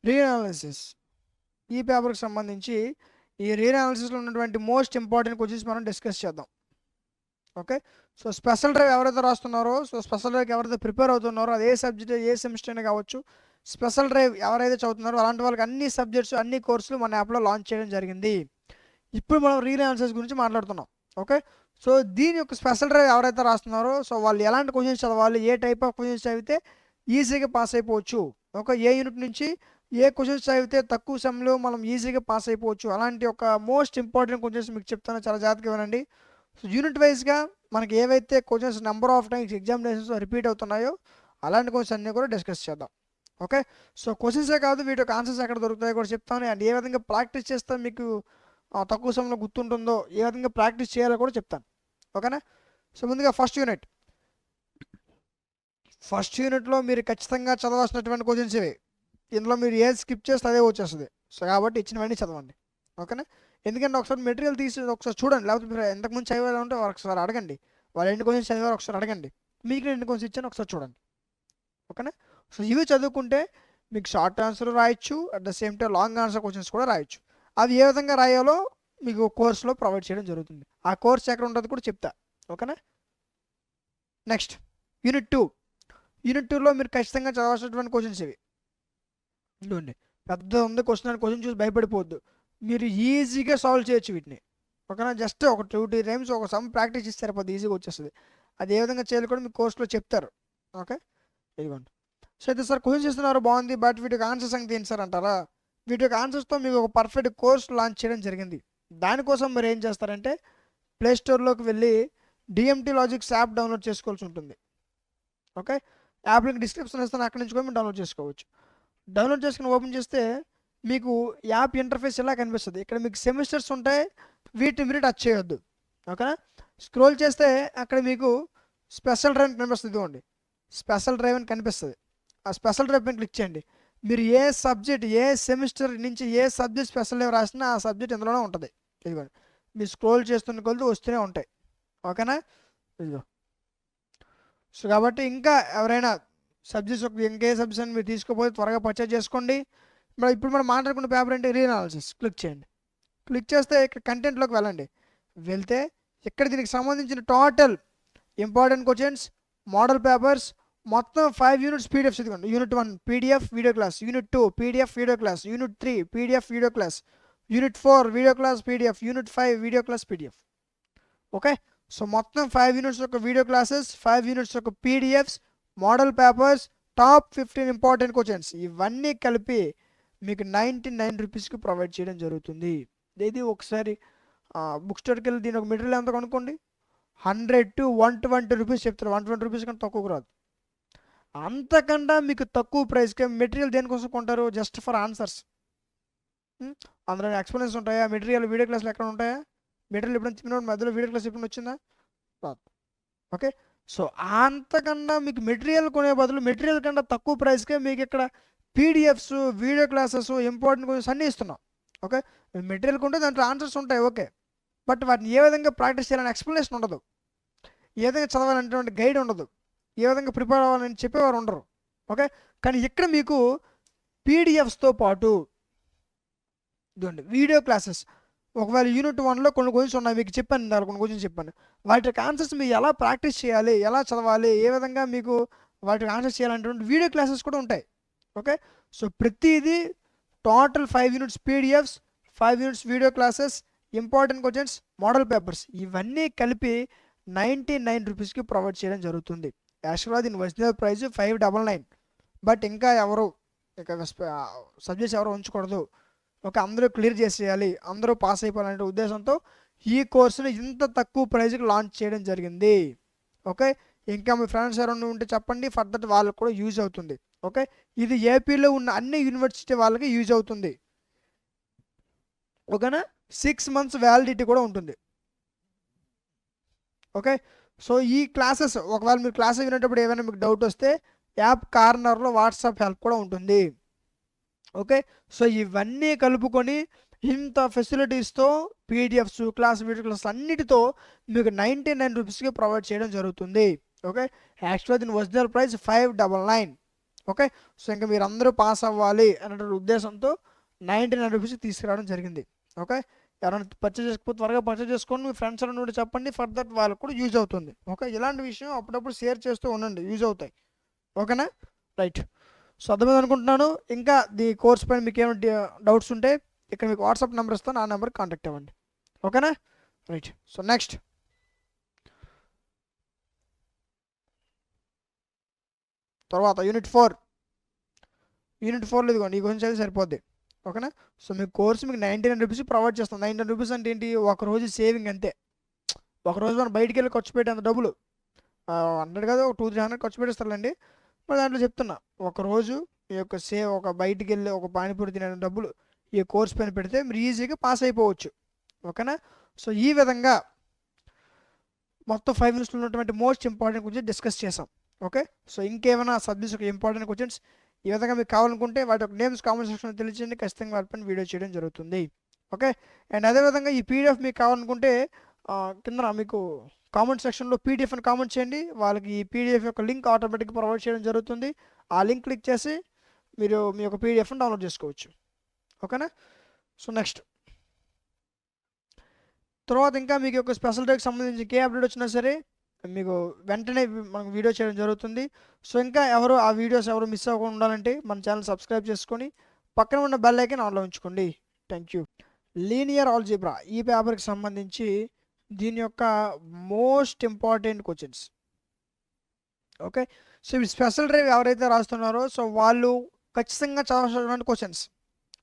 రీఅనాలిసిస్ ఈ పేపర్కి సంబంధించి ఈ రీఅనాలిసిస్లో ఉన్నటువంటి మోస్ట్ ఇంపార్టెంట్ క్వశ్చన్స్ మనం డిస్కస్ చేద్దాం. ఓకే, సో స్పెషల్ డ్రైవ్ ఎవరైతే రాస్తున్నారో, సో స్పెషల్ డ్రైవ్కి ఎవరైతే ప్రిపేర్ అవుతున్నారో, అది ఏ సబ్జెక్ట్ ఏ సెమిస్టర్ అయినా కావచ్చు, స్పెషల్ డ్రైవ్ ఎవరైతే చదువుతున్నారో అలాంటి వాళ్ళకి అన్ని సబ్జెక్ట్స్ అన్ని కోర్సులు మన యాప్లో లాంచ్ చేయడం జరిగింది. ఇప్పుడు మనం రీఅనాలిసిస్ గురించి మాట్లాడుతున్నాం. ఓకే, సో దీని యొక్క స్పెషల్ డ్రైవ్ ఎవరైతే రాస్తున్నారో, సో వాళ్ళు ఎలాంటి క్వశ్చన్స్ చదవాలి, ఏ టైప్ ఆఫ్ క్వశ్చన్స్ చదివితే ఈజీగా పాస్ అయిపోవచ్చు, ఓకే, ఏ యూనిట్ నుంచి ఏ క్వశ్చన్స్ చదివితే తక్కువ సమయంలో మనం ఈజీగా పాస్ అయిపోవచ్చు, అలాంటి ఒక మోస్ట్ ఇంపార్టెంట్ క్వశ్చన్స్ మీకు చెప్తాను, చాలా జాగ్రత్తగా వినండి. సో యూనిట్ వైజ్గా మనకి ఏవైతే questions number of times examinations repeat అవుతున్నాయో అలాంటి క్వశ్చన్స్ అన్నీ కూడా డిస్కస్ చేద్దాం. ఓకే, సో క్వశ్చన్సే కాదు, వీటి యొక్క ఆన్సర్స్ ఎక్కడ దొరుకుతాయో కూడా చెప్తాను, అండ్ ఏ విధంగా ప్రాక్టీస్ చేస్తే మీకు తక్కువ సమయంలో గుర్తుంటుందో, ఏ విధంగా ప్రాక్టీస్ చేయాలో కూడా చెప్తాను. ఓకేనా, సో ముందుగా ఫస్ట్ యూనిట్లో మీరు ఖచ్చితంగా చదవాల్సినటువంటి క్వశ్చన్స్ ఇవి. ఇందులో మీరు ఏది స్కిప్ చేస్తే అదే వచ్చేస్తుంది. సో కాబట్టి ఇచ్చినవన్నీ చదవండి. ఓకేనా, ఎందుకంటే ఒకసారి మెటీరియల్ తీసి ఒకసారి చూడండి, లేకపోతే మీరు ఎంతకుముందు చదివేలా ఉంటే ఒకసారి అడగండి, వాళ్ళు ఎన్ని క్వశ్చన్స్ చదివారు ఒకసారి అడగండి, మీకు ఎన్ని క్వశ్చన్స్ ఇచ్చాను ఒకసారి చూడండి. ఓకేనా, సో ఇవి చదువుకుంటే మీకు షార్ట్ ఆన్సర్ రాయొచ్చు, at the same time long answer questions కూడా రాయొచ్చు. అవి ఏ విధంగా రాయాలో మీకు కోర్సులో ప్రొవైడ్ చేయడం జరుగుతుంది. ఆ కోర్స్ ఎక్కడ ఉంటుంది కూడా చెప్తా. ఓకేనా, నెక్స్ట్ యూనిట్ 2లో మీరు ఖచ్చితంగా చదవాల్సినటువంటి క్వశ్చన్స్ ఇవి. ఇదిగోండి, పెద్ద ఉంది క్వశ్చన్ చూసి భయపడిపోవద్దు, మీరు ఈజీగా సాల్వ్ చేయొచ్చు వీటిని. ఓకేనా, జస్ట్ ఒక 2-3 టైమ్స్ ఒక సమ్ ప్రాక్టీస్ చేస్తే సరిపోతుంది, ఈజీగా వచ్చేస్తుంది. అది ఏ విధంగా చేయాలి కూడా మీకు కోర్సులో చెప్తారు. ఓకే, ఇదిగోండి. సో అయితే సార్ క్వశ్చన్స్ ఇస్తున్నారు బాగుంది, బట్ వీటికి ఆన్సర్స్ సంగతి ఏంటి సార్ అంటారా? వీటి యొక్క ఆన్సర్స్తో మీకు ఒక పర్ఫెక్ట్ కోర్స్ లాంచ్ చేయడం జరిగింది. దానికోసం మీరు ఏం చేస్తారంటే ప్లేస్టోర్లోకి వెళ్ళి డిఎంటీ లాజిక్స్ యాప్ డౌన్లోడ్ చేసుకోవాల్సి ఉంటుంది. ఓకే, యాప్ లింక్ డిస్క్రిప్షన్ ఇస్తాను, అక్కడి నుంచి కూడా మీరు డౌన్లోడ్ చేసుకోవచ్చు. డౌన్లోడ్ చేసుకుని ఓపెన్ చేస్తే మీకు యాప్ ఇంటర్ఫేస్ ఇలా కనిపిస్తుంది. ఇక్కడ మీకు సెమిస్టర్స్ ఉంటాయి, వీటిని మీరు టచ్ చేయొద్దు. ఓకేనా, స్క్రోల్ చేస్తే అక్కడ మీకు స్పెషల్ డ్రైవ్ కనిపిస్తుంది. ఇదిగోండి, స్పెషల్ డ్రైవ్ అని కనిపిస్తుంది. ఆ స్పెషల్ డ్రైవ్ పైన క్లిక్ చేయండి. మీరు ఏ సబ్జెక్ట్ ఏ సెమిస్టర్ నుంచి ఏ సబ్జెక్ట్ స్పెషల్ డ్రైవ్ రాసినా ఆ సబ్జెక్ట్ ఇందులోనే ఉంటుంది. ఇదిగోండి, మీరు స్క్రోల్ చేస్తున్న కొలది వస్తూనే ఉంటాయి. ఓకేనా, ఇదిగో. సో కాబట్టి ఇంకా ఎవరైనా సబ్జెక్ట్స్ ఇంకే సబ్జెక్ట్స్ అని మీరు తీసుకోపోతే త్వరగా పర్చేజ్ చేసుకోండి. ఇప్పుడు మనం మాట్లాడుకున్న పేపర్ అంటే రీఅనాలిసిస్. క్లిక్ చేయండి. క్లిక్ చేస్తే ఇక్కడ కంటెంట్లోకి వెళ్ళండి. వెళ్తే ఇక్కడ దీనికి సంబంధించిన total important questions, model papers మొత్తం 5 యూనిట్స్ పీడిఎఫ్స్. ఇదిగోండి, unit 1 PDF video class, unit 2 PDF video class, unit 3 PDF video class, unit 4 video class PDF, unit 5 video class PDF. Okay, so మొత్తం 5 యూనిట్స్ యొక్క వీడియో క్లాసెస్, 5 యూనిట్స్ యొక్క PDFs, model papers, top 15 important questions ఇవన్నీ కలిపి మీకు 99 రూపీస్కి provide చేయడం జరుగుతుంది. ఇది ఒకసారి బుక్ స్టోర్కి వెళ్ళి దీని ఒక మెటీరియల్ ఎంత కొనుక్కోండి, 100 to 120 రూపీస్ చెప్తారు. 120 రూపీస్ కంటే తక్కువకు రాదు. అంతకన్నా మీకు తక్కువ ప్రైస్కే మెటీరియల్ దేనికోసం కొంటారు? Just for answers. అందులో ఎక్స్ప్లెయిన్స్ ఉంటాయా? మెటీరియల్ వీడియో క్లాస్లు ఎక్కడ ఉంటాయా? మెటీరియల్ ఎప్పుడైనా చెప్పినప్పుడు మధ్యలో వీడియో క్లాస్ ఎప్పుడు వచ్చిందా? రాదు. ఓకే, సో అంతకన్నా మీకు మెటీరియల్ కొనే బదులు మెటీరియల్ కన్నా తక్కువ ప్రైస్కే మీకు ఇక్కడ PDFs, video classes, important questions అన్నీ ఇస్తున్నాం. ఓకే, మెటీరియల్ కొంటే దాంట్లో ఆన్సర్స్ ఉంటాయి. ఓకే, బట్ వాటిని ఏ విధంగా ప్రాక్టీస్ చేయాలని ఎక్స్ప్లెనేషన్ ఉండదు, ఏ విధంగా చదవాలనేటువంటి గైడ్ ఉండదు, ఏ విధంగా ప్రిపేర్ అవ్వాలని చెప్పేవారు ఉండరు. ఓకే, కానీ ఇక్కడ మీకు పీడిఎఫ్స్తో పాటు ఇదిగోండి వీడియో క్లాసెస్. ఒకవేళ యూనిట్ 1లో కొన్ని క్వశ్చన్స్ ఉన్నాయి, మీకు చెప్పాను, ఇందాక కొన్ని క్వశ్చన్స్ చెప్పాను. వాటి ఆన్సర్స్ మీరు ఎలా ప్రాక్టీస్ చేయాలి, ఎలా చదవాలి, ఏ విధంగా మీకు వాటికి ఆన్సర్స్ చేయాలనేటువంటి వీడియో క్లాసెస్ కూడా ఉంటాయి. ఓకే, సో ప్రతిదీ total 5 units PDFs, 5 units video classes, important questions, model papers ఇవన్నీ కలిపి 99 రూపీస్కి ప్రొవైడ్ చేయడం జరుగుతుంది. యాక్చువల్గా దీని ఒరిజినల్ ప్రైస్ 599, బట్ ఇంకా ఎవరు ఇక సబ్జెక్ట్స్ ఎవరు ఉంచకూడదు. ఓకే, అందరూ క్లియర్ చేసేయాలి, అందరూ పాస్ అయిపోవాలనే ఉద్దేశంతో ఈ కోర్సుని ఇంత తక్కువ ప్రైస్కి లాంచ్ చేయడం జరిగింది. ఓకే, ఇంకా మీ ఫ్రెండ్స్ ఎవరైనా ఉంటే చెప్పండి, ఫర్దర్ వాళ్ళకి కూడా యూజ్ అవుతుంది. ఓకే, ఇది ఏపీలో ఉన్న అన్ని యూనివర్సిటీ వాళ్ళకి యూజ్ అవుతుంది. ఓకేనా, 6 months వ్యాలిడిటీ కూడా ఉంటుంది. ఓకే, సో ఈ క్లాసెస్ ఒకవేళ మీరు క్లాసెస్ వినేటప్పుడు ఏమైనా మీకు డౌట్ వస్తే యాప్ కార్నర్లో వాట్సాప్ హెల్ప్ కూడా ఉంటుంది. ఓకే, సో ఇవన్నీ కలుపుకొని ఇంత ఫెసిలిటీస్తో పీడిఎఫ్స్, క్లాస్ వీడియో క్లాస్ అన్నిటితో మీకు 99 రూపీస్కి ప్రొవైడ్ చేయడం జరుగుతుంది. ఓకే, యాక్చువల్గా దీని ఒరిజినల్ ప్రైస్ 599. ఓకే. సో ఇంకా మీరు అందరూ పాస్ అవ్వాలి అనే ఉద్దేశంతో 99 రూపీస్కి తీసుకురావడం జరిగింది. ఓకే. ఎవరైనా పర్చేజ్ చేసుకోకపోతే త్వరగా పర్చేజ్ చేసుకోండి, మీ ఫ్రెండ్స్ నుండి చెప్పండి, ఫర్ దట్ వాళ్ళకు కూడా యూజ్ అవుతుంది. ఓకే. ఇలాంటి విషయం అప్పుడప్పుడు షేర్ చేస్తూ ఉండండి, యూజ్ అవుతాయి. ఓకేనా, రైట్. సో అర్థమైంది అనుకుంటున్నాను. ఇంకా కోర్స్ పైన మీకు ఏమైనా డౌట్స్ ఉంటే ఇక్కడ మీకు వాట్సాప్ నెంబర్ ఇస్తాను, ఆ నెంబర్కి కాంటాక్ట్ అవ్వండి. ఓకేనా, రైట్. సో నెక్స్ట్ తర్వాత యూనిట్ 4 ఇదిగోండి, ఈ గురించి అయితే సరిపోద్ది. ఓకేనా. సో మీ కోర్స్ మీకు 99 రూపీస్ ప్రొవైడ్ చేస్తాం. 99 రూపీస్ అంటే ఏంటి, ఒక రోజు సేవింగ్ అంతే. ఒక రోజు మనం బయటికి వెళ్ళి ఖర్చు పెట్టేంత డబ్బులు 100 కాదు, ఒక 200-300 ఖర్చు పెట్టేస్తారులేండి. మరి దాంట్లో చెప్తున్నా, ఒకరోజు మీ యొక్క ఒక బయటికి వెళ్ళి ఒక పానీపూరి తినే డబ్బులు ఈ కోర్స్ పైన పెడితే మీరు ఈజీగా పాస్ అయిపోవచ్చు. ఓకేనా. సో ఈ విధంగా మొత్తం 5 మినిట్స్లో ఉన్నటువంటి మోస్ట్ ఇంపార్టెంట్ గురించి డిస్కస్ చేసాం. ఓకే. సో ఇంకేమైనా సబ్జెక్ట్స్ ఒక ఇంపార్టెంట్ క్వశ్చన్స్ ఈ విధంగా మీకు కావాలనుకుంటే వాటి యొక్క నేమ్స్ కామెంట్ సెక్షన్లో తెలియజేయండి, ఖచ్చితంగా వాటిపైన వీడియో చేయడం జరుగుతుంది. ఓకే. అండ్ అదేవిధంగా ఈ పీడిఎఫ్ మీకు కావాలనుకుంటే కింద మీకు కామెంట్ సెక్షన్లో పీడిఎఫ్ అని కామెంట్ చేయండి, వాళ్ళకి ఈ పీడిఎఫ్ యొక్క లింక్ ఆటోమేటిక్గా ప్రొవైడ్ చేయడం జరుగుతుంది. ఆ లింక్ క్లిక్ చేసి మీరు మీ యొక్క పీడిఎఫ్ని డౌన్లోడ్ చేసుకోవచ్చు. ఓకేనా. సో నెక్స్ట్ తర్వాత ఇంకా మీకు ఒక స్పెషల్ డేకి సంబంధించి ఏ అప్డేట్ వచ్చినా సరే మీకు వెంటనే మనకు వీడియో చేయడం జరుగుతుంది. సో ఇంకా ఆ వీడియోస్ ఎవరు మిస్ అవ్వకుండా ఉండాలంటే మన ఛానల్ సబ్స్క్రైబ్ చేసుకొని పక్కన ఉన్న బెల్ ఐకాన్ ఆన్లో ఉంచుకోండి. Thank you. లీనియర్ ఆల్జీబ్రా ఈ పేపర్కి సంబంధించి దీని యొక్క most important questions. Okay. So ఇవి స్పెషల్ డ్రైవ్ ఎవరైతే రాస్తున్నారో సో వాళ్ళు ఖచ్చితంగా చదవాల్సినటువంటి క్వశ్చన్స్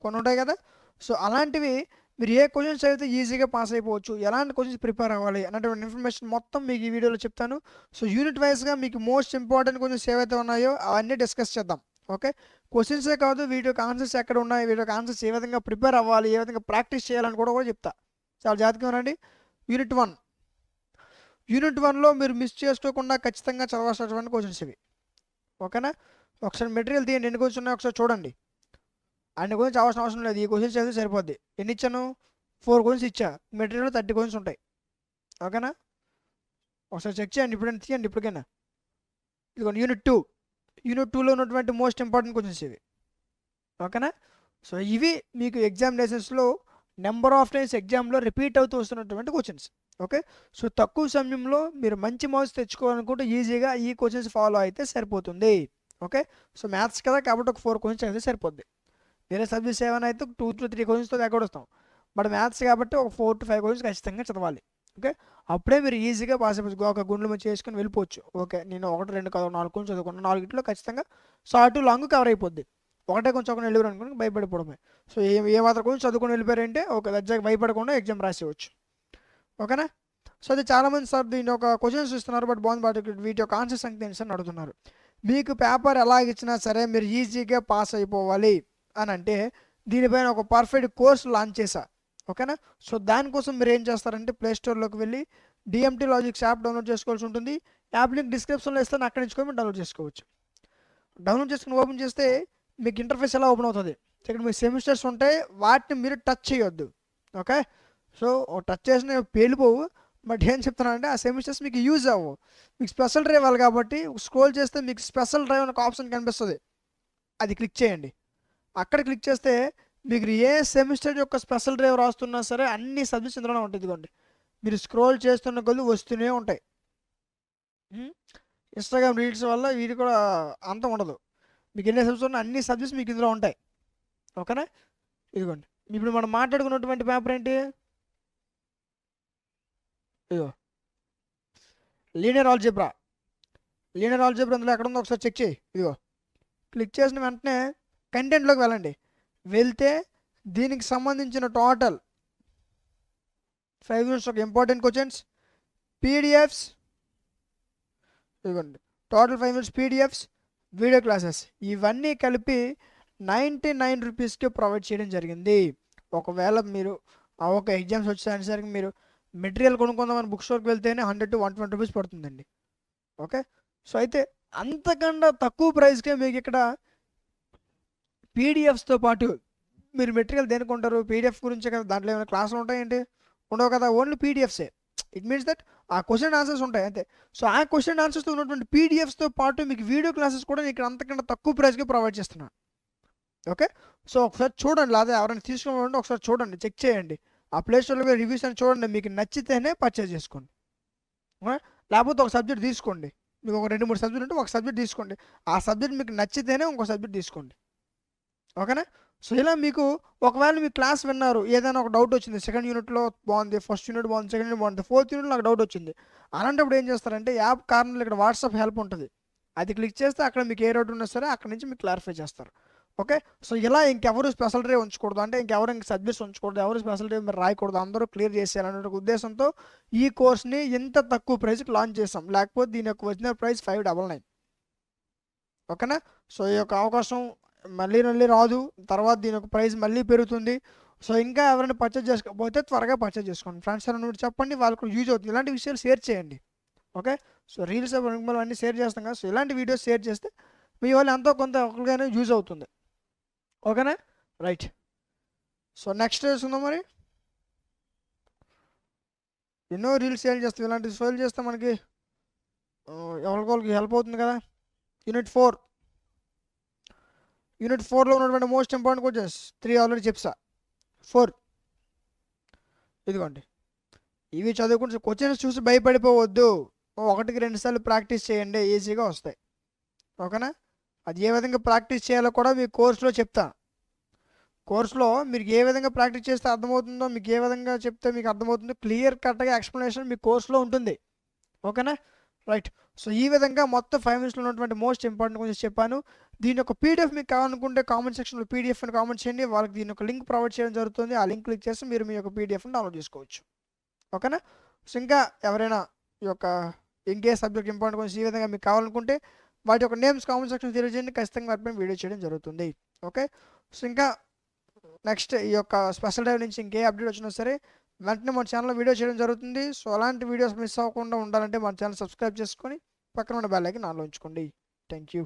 కొన్ని ఉంటాయి కదా. సో అలాంటివి మీరు ఏ క్వశ్చన్స్ అయితే ఈజీగా పాస్ అయిపోవచ్చు, ఎలాంటి క్వశ్చన్స్ ప్రిపేర్ అవ్వాలి అన్నటువంటి ఇన్ఫర్మేషన్ మొత్తం మీకు ఈ వీడియోలో చెప్తాను. సో యూనిట్ వైజ్గా మీకు మోస్ట్ ఇంపార్టెంట్ క్వశ్చన్స్ ఏవైతే ఉన్నాయో అవన్నీ డిస్కస్ చేద్దాం. ఓకే. క్వశ్చన్సే కాదు, వీటికి ఆన్సర్స్ ఎక్కడ ఉన్నాయి, వీటికి ఆన్సర్స్ ఏ విధంగా ప్రిపేర్ అవ్వాలి, ఏ విధంగా ప్రాక్టీస్ చేయాలని కూడా చెప్తా. చాలా జాగ్రత్తగా ఉండండి. యూనిట్ 1లో మీరు మిస్ చేసుకోకుండా ఖచ్చితంగా చదవాల్సినటువంటి క్వశ్చన్స్ ఇవి. ఓకేనా. ఒకసారి మెటీరియల్ తీయండి, ఎన్ని క్వశ్చన్స్ ఉన్నాయో ఒకసారి చూడండి. అన్ని క్వశ్చన్స్ చదవాల్సిన అవసరం లేదు, ఈ క్వశ్చన్స్ చదివితే సరిపోద్ది. ఎన్ని ఇచ్చాను, 4 క్వశ్చన్స్ ఇచ్చా. మెటీరియల్ 30 క్వశ్చన్స్ ఉంటాయి. ఓకేనా. ఒకసారి చెక్ చేయండి, ఇప్పుడైనా తీయండి ఇప్పటికైనా. ఇదిగోండి యూనిట్ 2లో ఉన్నటువంటి మోస్ట్ ఇంపార్టెంట్ క్వశ్చన్స్ ఇవి. ఓకేనా. సో ఇవి మీకు ఎగ్జామినేషన్స్లో నెంబర్ ఆఫ్ టైమ్స్ ఎగ్జామ్లో రిపీట్ అవుతూ వస్తున్నటువంటి క్వశ్చన్స్. ఓకే. సో తక్కువ సమయంలో మీరు మంచి మార్క్స్ తెచ్చుకోవాలనుకుంటే ఈజీగా ఈ క్వశ్చన్స్ ఫాలో అయితే సరిపోతుంది. ఓకే. సో మ్యాథ్స్ కదా కాబట్టి ఒక 4 క్వశ్చన్స్ అయితే సరిపోద్ది. వేరే సబ్జెక్ట్స్ ఏమైనా అయితే 2 to 3 క్వశ్చన్స్తో దగ్గర వస్తాం. బట్ మ్యాథ్స్ కాబట్టి ఒక 4 to 5 క్వశ్చన్స్ ఖచ్చితంగా చదవాలి. ఓకే. అప్పుడే మీరు ఈజీగా పాస్ అయిపోవచ్చు, ఒక గుండెలు మంచి చేసుకొని వెళ్ళిపోవచ్చు. ఓకే. నేను 1, 2 కాదు 4 క్వశ్చన్స్ చదువుకున్నాను, 4 ఖచ్చితంగా షార్ట్ లాంగ్ కవర్ అయిపోద్ది. ఒకటే కొంచెం ఒక వెళ్ళిపోయారు అనుకుని భయపడిపోవడమే. సో ఏ మాత్రం కొంచెం చదువుకొని వెళ్ళిపోయారంటే ఒక దర్జాకి భయపడకుండా ఎగ్జామ్ రాసేవచ్చు. ఓకేనా. సో అది చాలామంది సార్ దీన్ని ఒక క్వశ్చన్స్ ఇస్తున్నారు బట్ బాగుంది, వీటి యొక్క ఆన్సర్ సంఖ్య ఏంటి అని అడుగుతున్నారు. మీకు పేపర్ ఎలాగిచ్చినా సరే మీరు ఈజీగా పాస్ అయిపోవాలి అని అంటే దీనిపైన ఒక పర్ఫెక్ట్ కోర్స్ లాంచ్ చేశా. ఓకేనా. సో దానికోసం మీరు ఏం చేస్తారంటే ప్లేస్టోర్లోకి వెళ్ళి డిఎంటీ లాజిక్స్ యాప్ డౌన్లోడ్ చేసుకోవాల్సి ఉంటుంది. యాప్ లింక్ డిస్క్రిప్షన్లో ఇస్తాను, అక్కడి నుంచి మీరు డౌన్లోడ్ చేసుకోవచ్చు. డౌన్లోడ్ చేసుకుని ఓపెన్ చేస్తే మీకు ఇంటర్ఫేస్ ఎలా ఓపెన్ అవుతుంది, ఇక్కడ మీకు సెమిస్టర్స్ ఉంటాయి, వాటిని మీరు టచ్ చేయొద్దు. ఓకే. సో టచ్ చేసిన పేలిపోవు, బట్ ఏం చెప్తున్నానంటే ఆ సెమిస్టర్స్ మీకు యూజ్ అవ్వవు. మీకు స్పెషల్ డ్రైవ్ ఇవ్వాలి కాబట్టి స్క్రోల్ చేస్తే మీకు స్పెషల్ డ్రైవ్ అనే ఒక ఆప్షన్ కనిపిస్తుంది, అది క్లిక్ చేయండి. అక్కడ క్లిక్ చేస్తే మీకు ఏ సెమిస్టర్ యొక్క స్పెషల్ డ్రైవ్ రాస్తున్నా సరే అన్ని సబ్జెక్ట్స్ ఇందులోనే ఉంటుంది. ఇదిగోండి, మీరు స్క్రోల్ చేస్తున్న కొద్ది వస్తూనే ఉంటాయి. ఇన్స్టాగ్రామ్ రీల్స్ వల్ల వీటి కూడా అంతం ఉండదు. మీకు ఎన్ని సబ్జెక్ట్స్ ఉన్నా అన్ని సబ్జెక్ట్స్ మీకు ఇందులో ఉంటాయి. ఓకేనా. ఇదిగోండి, ఇప్పుడు మనం మాట్లాడుకున్నటువంటి పేపర్ ఏంటి, ఇదిగో లీనియర్ ఆల్జీబ్రా అందులో ఎక్కడ ఉందో ఒకసారి చెక్ చేయి. ఇదిగో క్లిక్ చేసిన వెంటనే కంటెంట్లోకి వెళ్ళండి. వెళ్తే దీనికి సంబంధించిన టోటల్ 5 మినిట్స్ ఒక ఇంపార్టెంట్ క్వశ్చన్స్, పీడిఎఫ్స్, ఇదిగోండి total 5 minutes PDFs, video classes ఇవన్నీ కలిపి 99 రూపీస్కి ప్రొవైడ్ చేయడం జరిగింది. ఒకవేళ మీరు ఒక ఎగ్జామ్స్ వచ్చేసరికి మీరు మెటీరియల్ కొనుక్కుందామని బుక్ స్టోర్కి వెళ్తేనే 100 to 120 రూపీస్ పడుతుందండి. ఓకే. సో అయితే అంతకన్నా తక్కువ ప్రైస్కే మీకు ఇక్కడ పీడిఎఫ్స్తో పాటు మీరు మెటీరియల్ దేనికి ఉంటారు, పీడిఎఫ్ గురించే కదా, దాంట్లో ఏమైనా క్లాసులు ఉంటాయేంటి, ఉండవు కదా, ఓన్లీ పీడిఎఫ్సే. ఇట్ మీన్స్ దట్ ఆ క్వశ్చన్ ఆన్సర్స్ ఉంటాయి అంతే. సో ఆ క్వశ్చన్ ఆన్సర్స్తో ఉన్నటువంటి పీడిఎఫ్స్తో పాటు మీకు వీడియో క్లాసెస్ కూడా నేను ఇక్కడ అంతకన్నా తక్కువ ప్రైస్కి ప్రొవైడ్ చేస్తున్నాను. ఓకే, సో ఒకసారి చూడండి, లేదా ఎవరైనా తీసుకోవాలంటే ఒకసారి చూడండి, చెక్ చేయండి, ఆ ప్లే స్టోర్లో రివ్యూస్ అని చూడండి, మీకు నచ్చితేనే పర్చేజ్ చేసుకోండి. లేకపోతే ఒక సబ్జెక్ట్ తీసుకోండి, మీకు ఒక 2-3 సబ్జెక్ట్ ఉంటే ఒక సబ్జెక్ట్ తీసుకోండి, ఆ సబ్జెక్ట్ మీకు నచ్చితేనే ఇంకో సబ్జెక్ట్ తీసుకోండి. ఓకేనా. సో ఇలా మీకు ఒకవేళ మీ క్లాస్ విన్నారు, ఏదైనా ఒక డౌట్ వచ్చింది, సెకండ్ యూనిట్లో బాగుంది, ఫస్ట్ యూనిట్ బాగుంది, సెకండ్ యూనిట్ బాగుంది, ఫోర్త్ యూనిట్లో నాకు డౌట్ వచ్చింది, అలాంటప్పుడు ఏం చేస్తారంటే యాప్ కార్నర్లో ఇక్కడ వాట్సాప్ హెల్ప్ ఉంటుంది, అది క్లిక్ చేస్తే అక్కడ మీకు ఏ డౌట్ ఉన్నా సరే అక్కడ నుంచి మీకు క్లారిఫై చేస్తారు. ఓకే, సో ఇలా ఇంకెవరు స్పెషల్ డే ఉంచకూడదు, అంటే ఇంకెవరు సబ్జెక్ట్స్ ఉంచకూడదు, ఎవరు స్పెషల్ డే మీరు రాయకూడదు, అందరూ క్లియర్ చేసేయాలనే ఉద్దేశంతో ఈ కోర్స్ని ఇంత తక్కువ ప్రైస్కి లాంచ్ చేసాం, లేకపోతే దీని యొక్క ఒరిజినల్ ప్రైస్ 599. ఓకేనా. సో ఈ యొక్క అవకాశం మళ్ళీ రాదు, తర్వాత దీని యొక్క ప్రైస్ మళ్ళీ పెరుగుతుంది. సో ఇంకా ఎవరైనా పర్చేజ్ చేసుకోకపోతే త్వరగా పర్చేజ్ చేసుకోండి, ఫ్రెండ్స్ అని చెప్పండి, వాళ్ళకు యూజ్ అవుతుంది, ఇలాంటి విషయాలు షేర్ చేయండి. ఓకే, సో రీల్స్ అన్నీ షేర్ చేస్తాం కదా, సో ఇలాంటి వీడియోస్ షేర్ చేస్తే మీ వాళ్ళు ఎంతో కొంత ఒకరికైనా యూజ్ అవుతుంది. ఓకేనా, రైట్. సో నెక్స్ట్ వేసుకుందాం మరి. ఎన్నో రీల్స్ సేల్ చేస్తాం, ఇలాంటి సేల్ చేస్తే మనకి ఎవరికొకరికి హెల్ప్ అవుతుంది కదా. యూనిట్ 4లో ఉన్నటువంటి మోస్ట్ ఇంపార్టెంట్ క్వశ్చన్స్ 3 ఆల్రెడీ చెప్సా. 4 ఇదిగోండి, ఇవి చదువుకుంటే క్వశ్చన్స్ చూసి భయపడిపోవద్దు, 1కి 2 సార్లు ప్రాక్టీస్ చేయండి, ఈజీగా వస్తాయి. ఓకేనా, అది ఏ విధంగా ప్రాక్టీస్ చేయాలో కూడా మీ కోర్సులో చెప్తాను. కోర్సులో మీరు ఏ విధంగా ప్రాక్టీస్ చేస్తే అర్థమవుతుందో, మీకు ఏ విధంగా చెప్తే మీకు అర్థమవుతుందో క్లియర్ కట్గా ఎక్స్ప్లెనేషన్ మీ కోర్సులో ఉంటుంది. ఓకేనా, రైట్. సో ఈ విధంగా మొత్తం 5 మినిట్స్లో ఉన్నటువంటి మోస్ట్ ఇంపార్టెంట్ క్వశ్చన్స్ చెప్పాను. దీని యొక్క పీడిఎఫ్ మీకు కావాలనుకుంటే కామెంట్ సెక్షన్లో పీడిఎఫ్ అని కామెంట్ చేయండి, వాళ్ళకి దీని యొక్క లింక్ ప్రొవైడ్ చేయడం జరుగుతుంది, ఆ లింక్ క్లిక్ చేసి మీరు మీ యొక్క పీడిఎఫ్ని డౌన్లోడ్ చేసుకోవచ్చు. ఓకేనా. సో ఇంకా ఎవరైనా ఈ యొక్క ఇంకే సబ్జెక్ట్ ఇంపార్టెంట్ క్వశ్చన్స్ ఈ విధంగా మీకు కావాలనుకుంటే వాటి యొక్క నేమ్స్ కామెంట్ సెక్షన్ తెలియజేయండి, ఖచ్చితంగా వాటిపై వీడియో చేయడం జరుగుతుంది. ఓకే, సో ఇంకా నెక్స్ట్ ఈ యొక్క స్పెషల్ డే నుంచి ఇంకే అప్డేట్ వచ్చినా సరే వెంటనే మన ఛానల్లో వీడియో చేయడం జరుగుతుంది. సో అలాంటి వీడియోస్ మిస్ అవ్వకుండా ఉండాలంటే మన ఛానల్ సబ్స్క్రైబ్ చేసుకొని పక్కన ఉన్న బెల్ ఐకాన్ ఆన్లో ఉంచుకోండి. Thank you.